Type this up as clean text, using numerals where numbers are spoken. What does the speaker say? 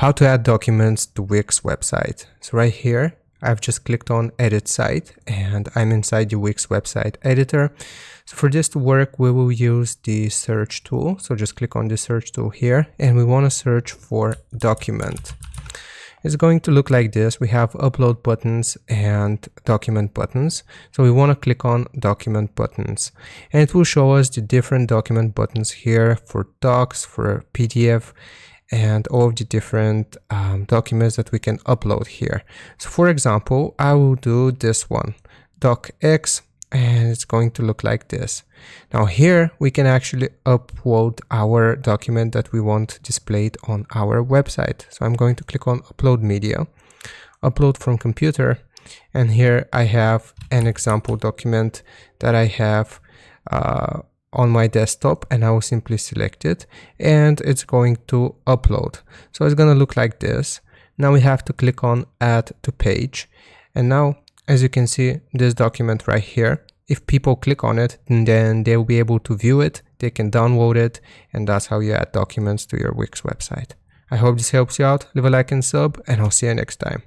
How to add documents to Wix website. So right here, I've just clicked on edit site and I'm inside the Wix website editor. So for this to work, we will use the search tool. So just click on the search tool here and we want to search for document. It's going to look like this. We have upload buttons and document buttons. So we want to click on document buttons and it will show us the different document buttons here for docs, for PDF, and all of the different documents that we can upload here. So for example, I will do this one, docx, and it's going to look like this. Now here we can actually upload our document that we want displayed on our website. So I'm going to click on upload media, upload from computer, and here I have an example document that I have on my desktop, and I will simply select it and it's going to upload. So it's going to look like this. Now we have to click on add to page, and now as you can see this document right here, if people click on it, then they'll be able to view it, they can download it, and that's how you add documents to your Wix website. I hope this helps you out. Leave a like and sub, and I'll see you next time.